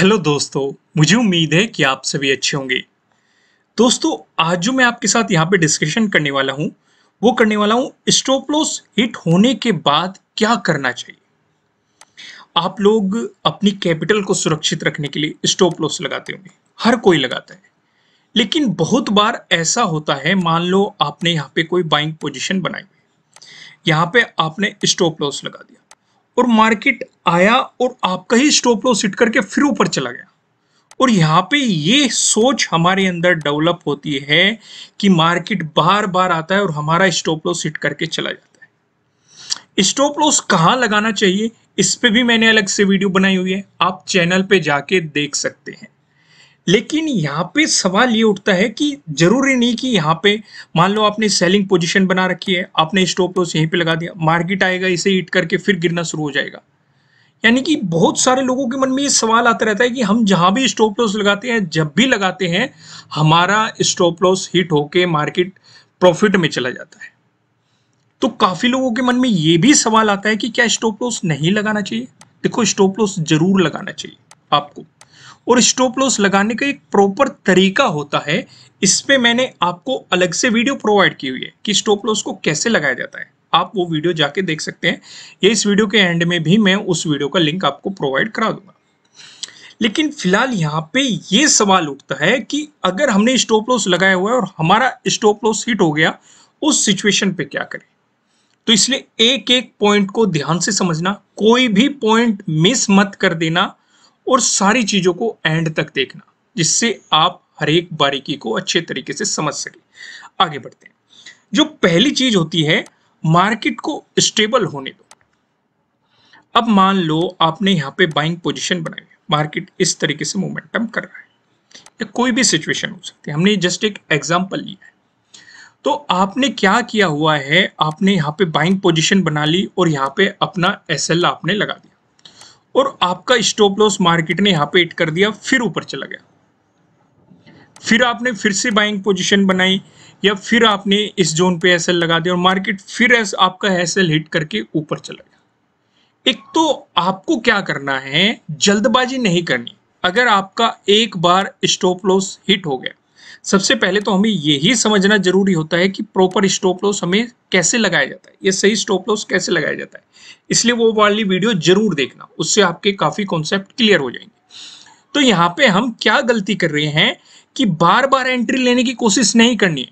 Hello दोस्तों, मुझे उम्मीद है कि आप सभी अच्छे होंगे। दोस्तों, आज जो मैं आपके साथ यहाँ पे डिस्कशन करने वाला हूँ, वो करने वाला हूँ स्टॉप लॉस हिट होने के बाद क्या करना चाहिए। आप लोग अपनी कैपिटल को सुरक्षित रखने के लिए स्टॉप लॉस लगाते होंगे, हर कोई लगाता है। लेकिन बहुत बार ऐसा होता है, मान लो आपने यहाँ पे कोई बाइंग पोजीशन बनाई हुई, यहाँ पे आपने स्टॉप लॉस लगा दिया और मार्केट आया और आपका ही स्टॉप लॉस हिट करके फिर ऊपर चला गया। और यहाँ पे ये सोच हमारे अंदर डेवलप होती है कि मार्केट बार बार आता है और हमारा स्टॉप लॉस हिट करके चला जाता है। स्टॉप लॉस कहाँ लगाना चाहिए, इस पे भी मैंने अलग से वीडियो बनाई हुई है, आप चैनल पे जाके देख सकते हैं। लेकिन यहाँ पे सवाल ये उठता है कि जरूरी नहीं कि यहाँ पे मान लो आपने सेलिंग पोजीशन बना रखी है, आपने स्टॉप लॉस यहीं पे लगा दिया, मार्केट आएगा इसे हिट करके फिर गिरना शुरू हो जाएगा। यानी कि बहुत सारे लोगों के मन में ये सवाल आता रहता है कि हम जहां भी स्टॉप लॉस लगाते हैं, जब भी लगाते हैं, हमारा स्टॉप लॉस हिट होके मार्केट प्रॉफिट में चला जाता है। तो काफी लोगों के मन में ये भी सवाल आता है कि क्या स्टॉप लॉस नहीं लगाना चाहिए। देखो, स्टॉप लॉस जरूर लगाना चाहिए आपको, और स्टॉप लॉस लगाने का एक प्रॉपर तरीका होता है। इस पे मैंने आपको अलग से वीडियो प्रोवाइड की हुई है कि स्टॉप लॉस को कैसे लगाया जाता है, आप वो वीडियो जाके देख सकते हैं। ये इस वीडियो के एंड में भी मैं उस वीडियो का लिंक आपको प्रोवाइड करा दूंगा। लेकिन फिलहाल यहाँ पे ये सवाल उठता है कि अगर हमने स्टॉप लॉस लगाया हुआ है और हमारा स्टॉप लॉस हिट हो गया, उस सिचुएशन पे क्या करें। तो इसलिए एक एक पॉइंट को ध्यान से समझना, कोई भी पॉइंट मिस मत कर देना और सारी चीजों को एंड तक देखना, जिससे आप हर एक बारीकी को अच्छे तरीके से समझ सके। आगे बढ़ते हैं। जो पहली चीज होती है, मार्केट को स्टेबल होने दो। अब मान लो आपने यहाँ पे बाइंग पोजीशन बनाई है, मार्केट इस तरीके से मोमेंटम कर रहा है, या कोई भी सिचुएशन हो सकती है, हमने जस्ट एक एग्जांपल लिया है। तो आपने क्या किया हुआ है, आपने यहाँ पे बाइंग पोजीशन बना ली और यहाँ पे अपना एसएल आपने लगा दिया और आपका स्टॉप लॉस मार्केट ने यहाँ पे हिट कर दिया, फिर ऊपर चला गया। फिर आपने फिर से बाइंग पोजीशन बनाई या फिर आपने इस जोन पे एसएल लगा दिया और मार्केट फिर आपका एसएल हिट करके ऊपर चला गया। एक तो आपको क्या करना है, जल्दबाजी नहीं करनी। अगर आपका एक बार स्टॉप लॉस हिट हो गया, सबसे पहले तो हमें यही समझना जरूरी होता है कि प्रॉपर स्टॉप लॉस हमें कैसे लगाया जाता है, ये सही स्टॉप लॉस कैसे लगाया जाता है। इसलिए वो वाली वीडियो जरूर देखना, उससे आपके काफी कॉन्सेप्ट क्लियर हो जाएंगे। तो यहाँ पे हम क्या गलती कर रहे हैं कि बार बार एंट्री लेने की कोशिश नहीं करनी है,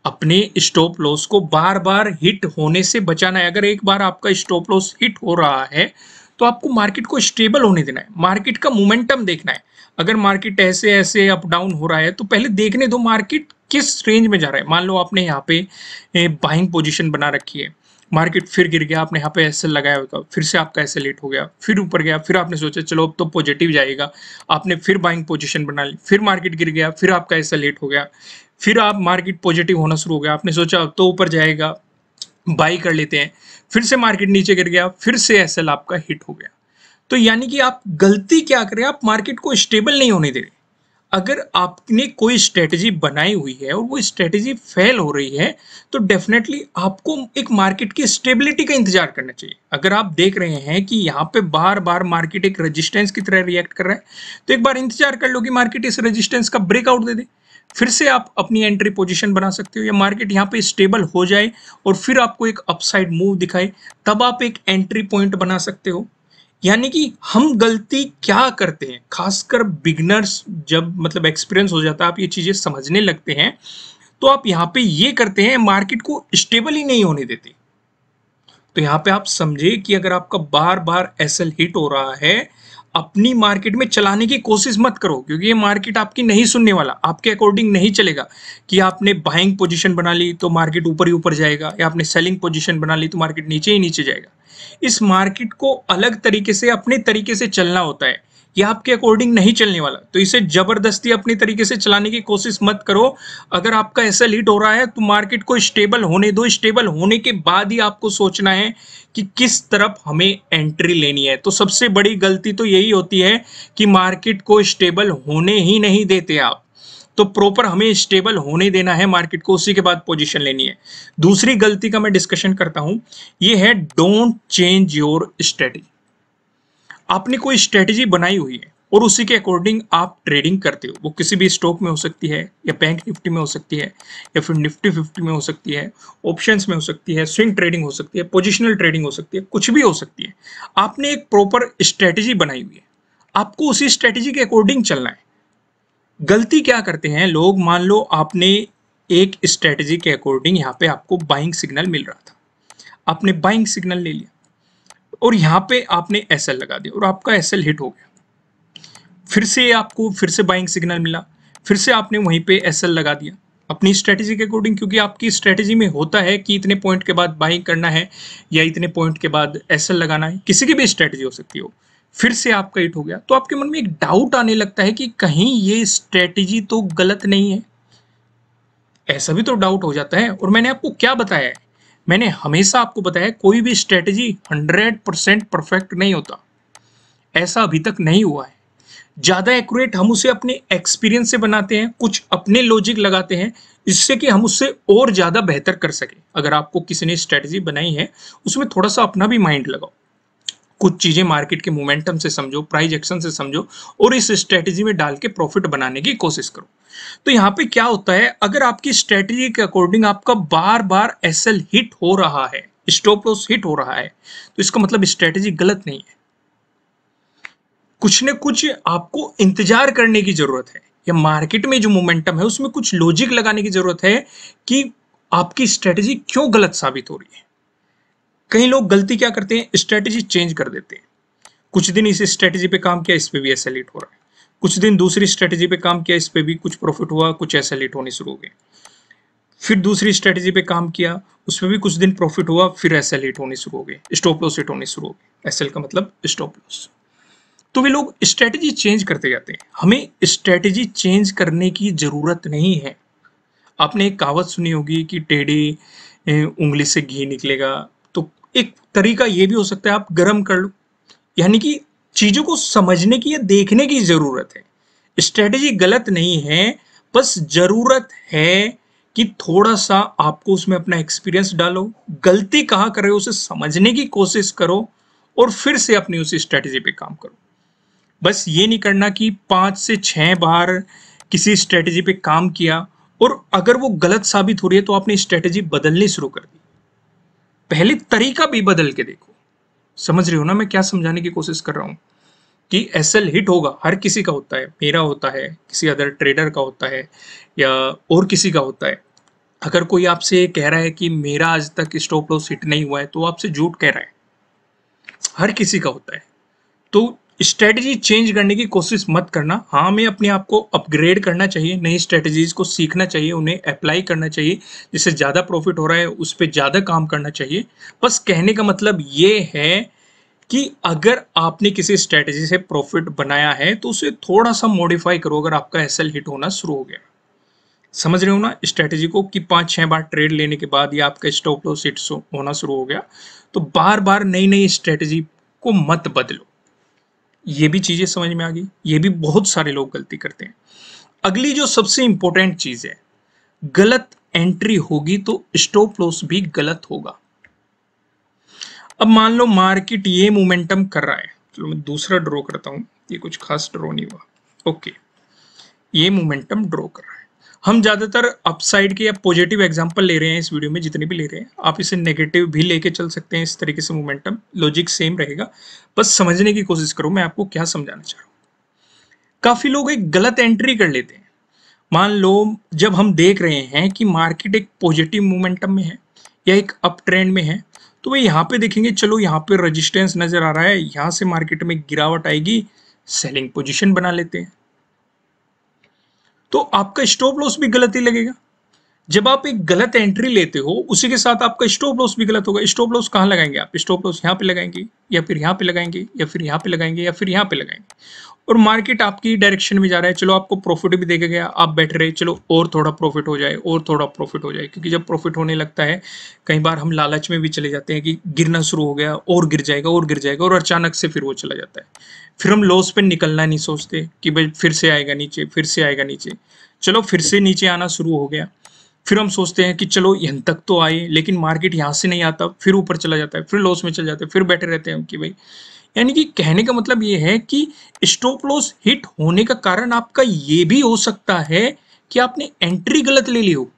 अपने स्टॉप लॉस को बार बार हिट होने से बचाना है। अगर एक बार आपका स्टॉप लॉस हिट हो रहा है तो आपको मार्केट को स्टेबल होने देना है, मार्केट का मोमेंटम देखना है। अगर मार्केट ऐसे ऐसे अप डाउन हो रहा है तो पहले देखने दो मार्केट किस रेंज में जा रहा है। मान लो आपने यहाँ पे बाइंग पोजीशन बना रखी है, मार्केट फिर गिर गया, आपने यहाँ पे एसएल लगाया होगा, फिर से आपका एसएल हिट हो गया, फिर ऊपर गया, फिर आपने सोचा चलो अब तो पॉजिटिव जाएगा, आपने फिर बाइंग पोजीशन बना ली, फिर मार्केट गिर गया, फिर आपका एसएल हिट हो गया, फिर आप मार्केट पॉजिटिव होना शुरू हो गया, आपने सोचा अब तो ऊपर जाएगा, बाई कर लेते हैं, फिर से मार्केट नीचे गिर गया, फिर से एसएल आपका हिट हो गया। तो यानी कि आप गलती क्या कर रहे हैं, आप मार्केट को स्टेबल नहीं होने दे रहे। अगर आपने कोई स्ट्रेटजी बनाई हुई है और वो स्ट्रेटजी फेल हो रही है तो डेफिनेटली आपको एक मार्केट की स्टेबिलिटी का इंतजार करना चाहिए। अगर आप देख रहे हैं कि यहाँ पे बार बार मार्केट एक रेजिस्टेंस की तरह रिएक्ट कर रहा है, तो एक बार इंतजार कर लो कि मार्केट इस रेजिस्टेंस का ब्रेकआउट दे दे, फिर से आप अपनी एंट्री पोजीशन बना सकते हो। या मार्केट यहाँ पे स्टेबल हो जाए और फिर आपको एक अपसाइड मूव दिखाए, तब आप एक एंट्री पॉइंट बना सकते हो। यानी कि हम गलती क्या करते हैं, खासकर बिगनर्स जब मतलब एक्सपीरियंस हो जाता है, आप ये चीजें समझने लगते हैं, तो आप यहाँ पे ये करते हैं, मार्केट को स्टेबल ही नहीं होने देते। तो यहाँ पे आप समझे कि अगर आपका बार बार एसएल हिट हो रहा है, अपनी मार्केट में चलाने की कोशिश मत करो, क्योंकि ये मार्केट आपकी नहीं सुनने वाला, आपके अकॉर्डिंग नहीं चलेगा। कि आपने बाइंग पोजीशन बना ली तो मार्केट ऊपर ही ऊपर जाएगा, या आपने सेलिंग पोजीशन बना ली तो मार्केट नीचे ही नीचे जाएगा। इस मार्केट को अलग तरीके से अपने तरीके से चलना होता है, ये आपके अकॉर्डिंग नहीं चलने वाला। तो इसे जबरदस्ती अपनी तरीके से चलाने की कोशिश मत करो। अगर आपका एसएल हिट हो रहा है तो मार्केट को स्टेबल होने दो, स्टेबल होने के बाद ही आपको सोचना है कि किस तरफ हमें एंट्री लेनी है। तो सबसे बड़ी गलती तो यही होती है कि मार्केट को स्टेबल होने ही नहीं देते आप। तो प्रॉपर हमें स्टेबल होने देना है मार्केट को, उसी के बाद पोजीशन लेनी है। दूसरी गलती का मैं डिस्कशन करता हूं, ये है डोंट चेंज योर स्ट्रेटजी। आपने कोई स्ट्रेटजी बनाई हुई है, और उसी के अकॉर्डिंग आप ट्रेडिंग करते हो। वो किसी भी स्टॉक में हो सकती है, या बैंक निफ्टी में हो सकती है, या फिर निफ्टी 50 में हो सकती है, ऑप्शंस में हो सकती है, स्विंग ट्रेडिंग हो सकती है, पोजिशनल ट्रेडिंग हो सकती है, कुछ भी हो सकती है। आपने एक प्रॉपर स्ट्रेटेजी बनाई हुई है, आपको उसी स्ट्रेटेजी के अकॉर्डिंग चलना है। गलती क्या करते हैं लोग, मान लो आपने एक स्ट्रेटेजी के अकॉर्डिंग यहाँ पे आपको बाइंग सिग्नल मिल रहा था, आपने बाइंग सिग्नल ले लिया और यहाँ पे आपने एसएल लगा दिया और आपका एसएल हिट हो गया। फिर से आपको फिर से बाइंग सिग्नल मिला, फिर से आपने वहीं पे एसएल लगा दिया अपनी स्ट्रेटेजी के अकॉर्डिंग, क्योंकि आपकी स्ट्रेटेजी में होता है कि इतने पॉइंट के बाद बाइंग करना है या इतने पॉइंट के बाद एसएल लगाना है, किसी की भी स्ट्रेटेजी हो सकती हो। फिर से आपका हिट हो गया तो आपके मन में एक डाउट आने लगता है कि कहीं ये स्ट्रेटेजी तो गलत नहीं है। ऐसा भी तो डाउट हो जाता है। और मैंने आपको क्या बताया है, मैंने हमेशा आपको बताया कोई भी स्ट्रेटेजी 100% परफेक्ट नहीं होता, ऐसा अभी तक नहीं हुआ है। ज्यादा एक्यूरेट हम उसे अपने एक्सपीरियंस से बनाते हैं, कुछ अपने लॉजिक लगाते हैं जिससे कि हम उससे और ज्यादा बेहतर कर सके। अगर आपको किसी ने स्ट्रेटेजी बनाई है उसमें थोड़ा सा अपना भी माइंड लगाओ, कुछ चीजें मार्केट के मोमेंटम से समझो, प्राइस एक्शन से समझो और इस स्ट्रेटेजी में डाल के प्रॉफिट बनाने की कोशिश करो। तो यहाँ पे क्या होता है, अगर आपकी स्ट्रेटेजी के अकॉर्डिंग आपका बार बार एसएल हिट हो रहा है, स्टॉप लॉस हिट हो रहा है, तो इसका मतलब स्ट्रेटेजी गलत नहीं है। कुछ न कुछ आपको इंतजार करने की जरूरत है, या मार्केट में जो मोमेंटम है उसमें कुछ लॉजिक लगाने की जरूरत है कि आपकी स्ट्रेटेजी क्यों गलत साबित हो रही है। कई लोग गलती क्या करते हैं, स्ट्रेटेजी चेंज कर देते हैं। कुछ दिन इस स्ट्रेटेजी पे काम किया, इस पे भी एसएल हिट हो रहा है। कुछ दिन दूसरी स्ट्रेटेजी पे काम किया, इस पे भी कुछ प्रॉफिट हुआ, कुछ एसएल हिट होने शुरू हो गए। फिर दूसरी स्ट्रेटेजी पे काम किया, उसमें भी कुछ दिन प्रॉफिट हुआ, फिर एसएल हिट होने शुरू हो गए, स्टॉप लॉस हिट होने शुरू हो गए। एसएल का मतलब स्टॉप लॉस। तो वे लोग स्ट्रेटेजी चेंज करते जाते हैं। हमें स्ट्रेटेजी चेंज करने की जरूरत नहीं है। आपने एक कहावत सुनी होगी कि टेढ़ी उंगली से घी निकलेगा, तो एक तरीका ये भी हो सकता है आप गर्म कर लो। यानी कि चीजों को समझने की या देखने की जरूरत है। स्ट्रेटेजी गलत नहीं है, बस जरूरत है कि थोड़ा सा आपको उसमें अपना एक्सपीरियंस डालो, गलती कहाँ कर रहे हो उसे समझने की कोशिश करो और फिर से अपनी उसी स्ट्रेटेजी पे काम करो। बस ये नहीं करना कि 5 से 6 बार किसी स्ट्रेटेजी पे काम किया और अगर वो गलत साबित हो रही है तो आपने स्ट्रेटेजी बदलनी शुरू कर दी। पहले तरीका भी बदल के देखो। समझ रहे हो ना मैं क्या समझाने की कोशिश कर रहा हूं, कि एसएल हिट होगा, हर किसी का होता है, मेरा होता है, किसी अदर ट्रेडर का होता है, या और किसी का होता है। अगर कोई आपसे कह रहा है कि मेरा आज तक स्टॉप लॉस हिट नहीं हुआ है तो आपसे झूठ कह रहा है। हर किसी का होता है। तो स्ट्रेटजी चेंज करने की कोशिश मत करना। हाँ, हमें अपने आप को अपग्रेड करना चाहिए, नई स्ट्रेटजीज को सीखना चाहिए, उन्हें अप्लाई करना चाहिए, जिससे ज़्यादा प्रॉफिट हो रहा है उस पर ज़्यादा काम करना चाहिए। बस कहने का मतलब ये है कि अगर आपने किसी स्ट्रेटजी से प्रॉफिट बनाया है तो उसे थोड़ा सा मॉडिफाई करो अगर आपका एसएल हिट होना शुरू हो गया। समझ रहे हो ना स्ट्रेटजी को, कि 5-6 बार ट्रेड लेने के बाद या आपका स्टॉप लॉस हिट होना शुरू हो गया तो बार बार नई नई स्ट्रेटजी को मत बदलो। ये भी चीजें समझ में आ गई। ये भी बहुत सारे लोग गलती करते हैं। अगली जो सबसे इंपॉर्टेंट चीज है, गलत एंट्री होगी तो स्टॉप लॉस भी गलत होगा। अब मान लो मार्केट ये मोमेंटम कर रहा है, चलो मैं दूसरा ड्रॉ करता हूं, ये कुछ खास ड्रॉ नहीं हुआ। ओके, ये मोमेंटम ड्रॉ कर रहा है। हम ज्यादातर अपसाइड के या पॉजिटिव एग्जांपल ले रहे हैं इस वीडियो में, जितने भी ले रहे हैं। आप इसे नेगेटिव भी लेके चल सकते हैं, इस तरीके से मोमेंटम लॉजिक सेम रहेगा। बस समझने की कोशिश करो मैं आपको क्या समझाना चाह रहा हूं। काफी लोग एक गलत एंट्री कर लेते हैं। मान लो जब हम देख रहे हैं कि मार्केट एक पॉजिटिव मोमेंटम में है या एक अप ट्रेंड में है, तो वे यहाँ पे देखेंगे चलो यहाँ पे रेजिस्टेंस नजर आ रहा है, यहाँ से मार्केट में गिरावट आएगी, सेलिंग पोजीशन बना लेते हैं। तो आपका स्टॉप लॉस भी गलत ही लगेगा। जब आप एक गलत एंट्री लेते हो उसी के साथ आपका स्टॉप लॉस भी गलत होगा। स्टॉप लॉस कहाँ लगाएंगे आप? स्टॉप लॉस यहाँ पे लगाएंगे, या फिर यहाँ पे लगाएंगे, या फिर यहाँ पे लगाएंगे, या फिर यहाँ पे लगाएंगे। और मार्केट आपकी डायरेक्शन में जा रहा है, चलो आपको प्रॉफिट भी देगा गया, आप बैठ रहे चलो और थोड़ा प्रॉफिट हो जाए, और थोड़ा प्रॉफिट हो जाए। क्योंकि जब प्रॉफिट होने लगता है कई बार हम लालच में भी चले जाते हैं कि गिरना शुरू हो गया, और गिर जाएगा और गिर जाएगा, और अचानक से फिर वो चला जाता है। फिर हम लॉस पे निकलना नहीं सोचते कि भाई फिर से आएगा नीचे, फिर से आएगा नीचे। चलो फिर से नीचे आना शुरू हो गया, फिर हम सोचते हैं कि चलो यहाँ तक तो आए, लेकिन मार्केट यहाँ से नहीं आता, फिर ऊपर चला जाता है, फिर लॉस में चल जाते हैं, फिर बैठे रहते हैं कि भाई यानी कि कहने का मतलब ये है कि स्टॉप लॉस हिट होने का कारण आपका ये भी हो सकता है कि आपने एंट्री गलत ले ली हो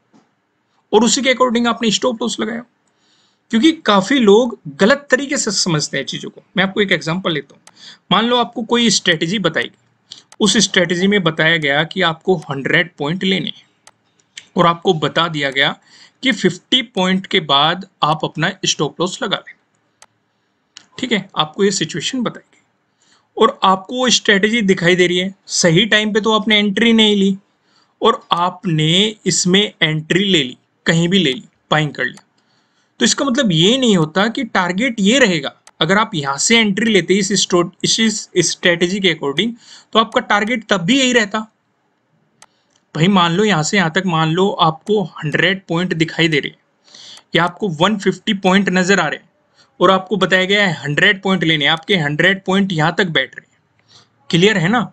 और उसी के अकॉर्डिंग आपने स्टॉप लॉस लगाया। क्योंकि काफी लोग गलत तरीके से समझते हैं चीजों को। मैं आपको एक एग्जांपल लेता हूँ। मान लो आपको कोई स्ट्रेटेजी बताई गई, उस स्ट्रेटेजी में बताया गया कि आपको 100 पॉइंट लेने हैं और आपको बता दिया गया कि 50 पॉइंट के बाद आप अपना स्टॉप लॉस लगा लें। ठीक है, आपको ये सिचुएशन बताई गई और आपको वो स्ट्रेटेजी दिखाई दे रही है। सही टाइम पे तो आपने एंट्री नहीं ली और आपने इसमें एंट्री ले ली, कहीं भी ले ली, बाइंग कर लिया। तो इसका मतलब ये नहीं होता कि टारगेट ये रहेगा। अगर आप यहां से एंट्री लेते इस स्ट्रेटेजी के अकॉर्डिंग तो आपका टारगेट तब भी यही रहता। भाई मान लो यहां से यहां तक मान लो आपको 100 पॉइंट दिखाई दे रहे हैं या आपको 150 पॉइंट नजर आ रहे हैं और आपको बताया गया है 100 पॉइंट लेने, आपके 100 पॉइंट यहां तक बैठ रहे हैं। क्लियर है ना?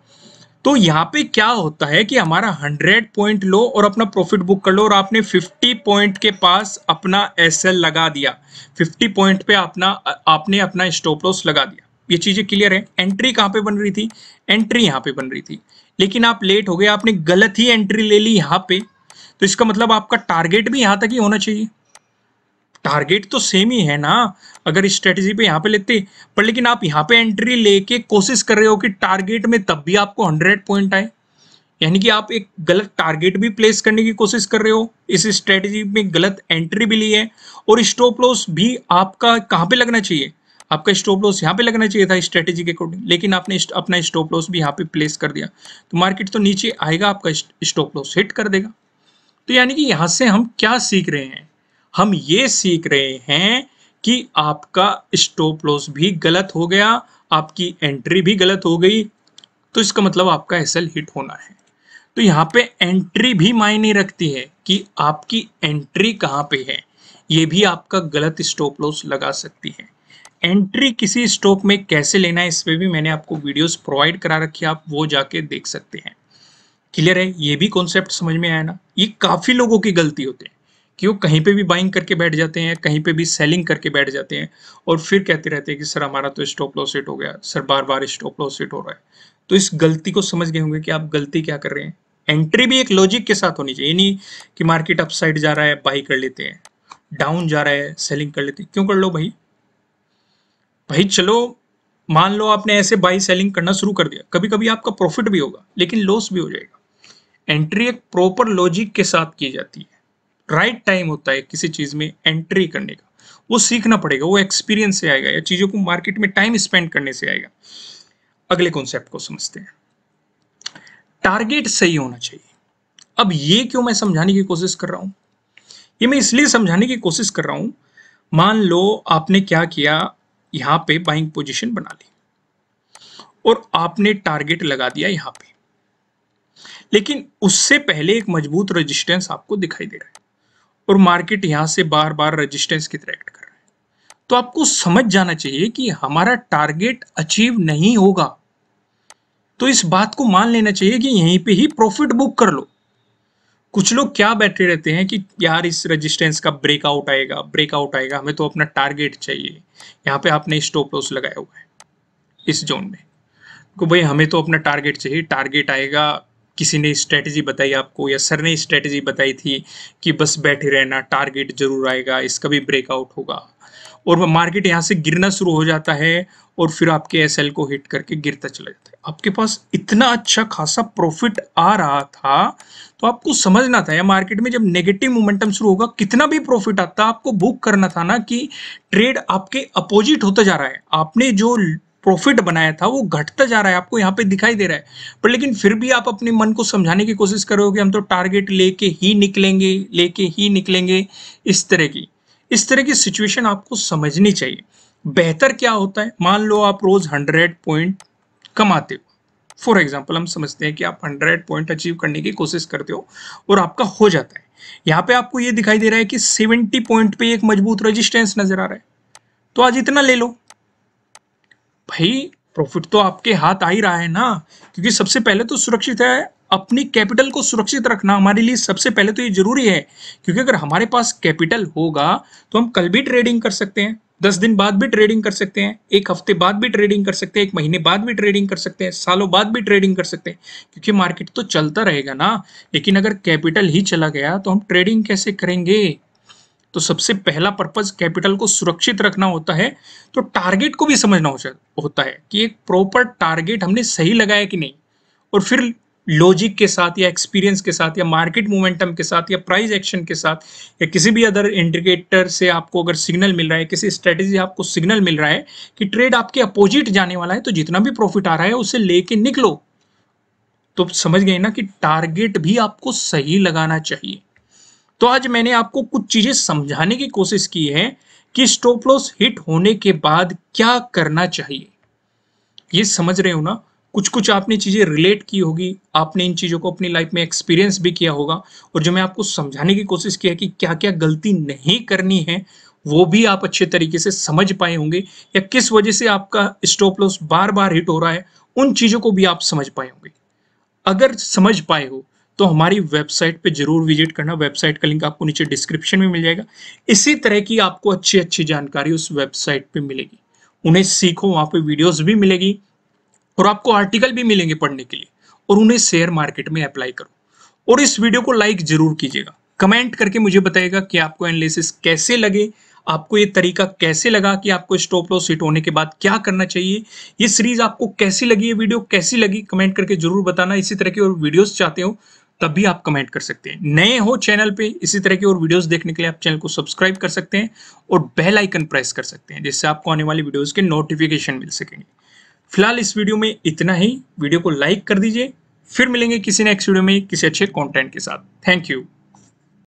तो यहाँ पे क्या होता है कि हमारा 100 पॉइंट लो और अपना प्रॉफिट बुक कर लो और आपने 50 पॉइंट के पास अपना एसएल लगा दिया, 50 पॉइंट पे आपने अपना स्टॉप लॉस लगा दिया। ये चीजें क्लियर है। एंट्री कहाँ पे बन रही थी? एंट्री यहाँ पे बन रही थी, लेकिन आप लेट हो गए, आपने गलत ही एंट्री ले ली यहाँ पे। तो इसका मतलब आपका टारगेट भी यहाँ तक ही होना चाहिए। टारगेट तो सेम ही है ना, अगर इस स्ट्रेटेजी पे यहाँ पे लेते, पर लेकिन आप यहाँ पे एंट्री लेके कोशिश कर रहे हो कि टारगेट में तब भी आपको 100 पॉइंट आए। यानी कि आप एक गलत टारगेट भी प्लेस करने की कोशिश कर रहे हो, इस स्ट्रेटेजी में गलत एंट्री भी ली है और स्टॉप लॉस भी आपका कहाँ पे लगना चाहिए? आपका स्टॉप लॉस यहाँ पे लगना चाहिए था स्ट्रेटेजी के अकॉर्डिंग, लेकिन आपने अपना स्टॉप लॉस भी यहाँ पे प्लेस कर दिया। तो मार्केट तो नीचे आएगा, आपका स्टॉप लॉस हिट कर देगा। तो यानी कि यहां से हम क्या सीख रहे हैं? हम ये सीख रहे हैं कि आपका स्टॉप लॉस भी गलत हो गया, आपकी एंट्री भी गलत हो गई, तो इसका मतलब आपका एसएल हिट होना है। तो यहाँ पे एंट्री भी मायने रखती है कि आपकी एंट्री कहाँ पे है, ये भी आपका गलत स्टॉप लॉस लगा सकती है। एंट्री किसी स्टॉक में कैसे लेना है, इस पे भी मैंने आपको वीडियोस प्रोवाइड करा रखी है, आप वो जाके देख सकते हैं। क्लियर है? ये भी कॉन्सेप्ट समझ में आया ना? ये काफी लोगों की गलती होती है कि वो कहीं पे भी बाइंग करके बैठ जाते हैं, कहीं पे भी सेलिंग करके बैठ जाते हैं और फिर कहते रहते हैं कि सर हमारा तो स्टॉप लॉस हिट हो गया, सर बार बार स्टॉप लॉस हिट हो रहा है। तो इस गलती को समझ गए होंगे कि आप गलती क्या कर रहे हैं। एंट्री भी एक लॉजिक के साथ होनी चाहिए, नहीं कि मार्केट अपसाइड जा रहा है बाई कर लेते हैं, डाउन जा रहा है सेलिंग कर लेते हैं। क्यों कर लो भाई? भाई चलो मान लो आपने ऐसे बाई सेलिंग करना शुरू कर दिया, कभी कभी आपका प्रॉफिट भी होगा लेकिन लॉस भी हो जाएगा। एंट्री एक प्रॉपर लॉजिक के साथ की जाती है। राइट टाइम होता है किसी चीज में एंट्री करने का, वो सीखना पड़ेगा, वो एक्सपीरियंस से आएगा या चीजों को मार्केट में टाइम स्पेंड करने से आएगा। अगले कॉन्सेप्ट को समझते हैं। टारगेट सही होना चाहिए। अब ये क्यों मैं समझाने की कोशिश कर रहा हूं? ये मैं इसलिए समझाने की कोशिश कर रहा हूं, मान लो आपने क्या किया, यहां पे बाइंग पोजीशन बना ली और आपने टारगेट लगा दिया यहां पे, लेकिन उससे पहले एक मजबूत रेजिस्टेंस आपको दिखाई दे रहा है और मार्केट यहां से बार बार रेजिस्टेंस की तरह एक्ट कर रहा है। तो आपको समझ जाना चाहिए कि हमारा टारगेट अचीव नहीं होगा, तो इस बात को मान लेना चाहिए कि यहीं पे ही प्रॉफिट बुक कर लो। कुछ लोग क्या बैठे रहते हैं कि यार इस रेजिस्टेंस का ब्रेकआउट आएगा, ब्रेकआउट आएगा, हमें तो अपना टारगेट चाहिए। यहाँ पे आपने स्टॉप लॉस लगाया हुआ है इस जोन में, को भाई हमें तो अपना टारगेट चाहिए, टारगेट आएगा। किसी ने स्ट्रेटेजी बताई आपको या सर ने स्ट्रेटेजी बताई थी कि बस बैठे रहना, टारगेट जरूर आएगा, इसका भी ब्रेकआउट होगा और मार्केट यहाँ से गिरना शुरू हो जाता है और फिर आपके एसएल को हिट करके गिरता चला जाता है। आपके पास इतना अच्छा खासा प्रॉफिट आ रहा था, तो आपको समझना था या मार्केट में जब नेगेटिव मोमेंटम शुरू होगा, कितना भी प्रॉफिट आता आपको बुक करना था ना कि ट्रेड आपके अपोजिट होता जा रहा है, आपने जो प्रॉफिट बनाया था वो घटता जा रहा है, आपको यहाँ पे दिखाई दे रहा है। पर लेकिन फिर भी आप अपने मन को समझाने की कोशिश करोगे हम तो टारगेट लेके ही निकलेंगे, लेके ही निकलेंगे। इस तरह की सिचुएशन आपको समझनी चाहिए। बेहतर क्या होता है, मान लो आप रोज 100 पॉइंट कमाते हो, फॉर एग्जाम्पल हम समझते हैं कि आप 100 पॉइंट अचीव करने की कोशिश करते हो और आपका हो जाता है। यहाँ पे आपको ये दिखाई दे रहा है कि 70 पॉइंट पे एक मजबूत रेजिस्टेंस नजर आ रहा है, तो आज इतना ले लो भाई, प्रॉफिट तो आपके हाथ आ ही रहा है ना। क्योंकि सबसे पहले तो सुरक्षित है, अपनी कैपिटल को सुरक्षित रखना हमारे लिए सबसे पहले तो ये जरूरी है। क्योंकि अगर हमारे पास कैपिटल होगा तो हम कल भी ट्रेडिंग कर सकते हैं, 10 दिन बाद भी ट्रेडिंग कर सकते हैं, 1 हफ्ते बाद भी ट्रेडिंग कर सकते हैं, 1 महीने बाद भी ट्रेडिंग कर सकते हैं, सालों बाद भी ट्रेडिंग कर सकते हैं, क्योंकि मार्केट तो चलता रहेगा ना। लेकिन अगर कैपिटल ही चला गया तो हम ट्रेडिंग कैसे करेंगे? तो सबसे पहला पर्पज कैपिटल को सुरक्षित रखना होता है, तो टारगेट को भी समझना होता है कि एक प्रॉपर टारगेट हमने सही लगाया कि नहीं, और फिर लॉजिक के साथ या एक्सपीरियंस के साथ या मार्केट मोमेंटम के साथ या प्राइस एक्शन के साथ या किसी भी अदर इंडिकेटर से आपको अगर सिग्नल मिल रहा है, किसी स्ट्रेटेजी आपको सिग्नल मिल रहा है कि ट्रेड आपके अपोजिट जाने वाला है, तो जितना भी प्रॉफिट आ रहा है उसे लेके निकलो। तो समझ गए ना कि टारगेट भी आपको सही लगाना चाहिए। तो आज मैंने आपको कुछ चीजें समझाने की कोशिश की है कि स्टॉप लॉस हिट होने के बाद क्या करना चाहिए। ये समझ रहे हो ना? कुछ कुछ आपने चीजें रिलेट की होगी, आपने इन चीजों को अपनी लाइफ में एक्सपीरियंस भी किया होगा, और जो मैं आपको समझाने की कोशिश की है कि क्या क्या गलती नहीं करनी है, वो भी आप अच्छे तरीके से समझ पाए होंगे, या किस वजह से आपका स्टॉप लॉस बार बार हिट हो रहा है, उन चीजों को भी आप समझ पाए होंगे। अगर समझ पाए हो तो हमारी वेबसाइट पे जरूर विजिट करना। वेबसाइट का लिंक आपको नीचे डिस्क्रिप्शन में मिल जाएगा। इसी तरह की आपको अच्छी अच्छी जानकारी उस वेबसाइट पे मिलेगी। उन्हें सीखो, वहां पे वीडियोस भी मिलेगी और आपको आर्टिकल भी मिलेंगे पढ़ने के लिए, और उन्हें शेयर मार्केट में अप्लाई करो। और इस वीडियो को लाइक जरूर कीजिएगा, कमेंट करके मुझे बताइएगा कि आपको एनालिसिस कैसे लगे, आपको ये तरीका कैसे लगा कि आपको स्टॉप लॉस हिट होने के बाद क्या करना चाहिए। ये सीरीज आपको कैसी लगी, ये वीडियो कैसी लगी, कमेंट करके जरूर बताना। इसी तरह की और वीडियोस चाहते हो तब भी आप कमेंट कर सकते हैं। नए हो चैनल पे, इसी तरह की और वीडियोस देखने के लिए आप चैनल को सब्सक्राइब कर सकते हैं और बेल आइकन प्रेस कर सकते हैं, जिससे आपको आने वाली वीडियोस के नोटिफिकेशन मिल सकेंगे। फिलहाल इस वीडियो में इतना ही। वीडियो को लाइक कर दीजिए। फिर मिलेंगे किसी नेक्स्ट वीडियो में किसी अच्छे कंटेंट के साथ। Thank you.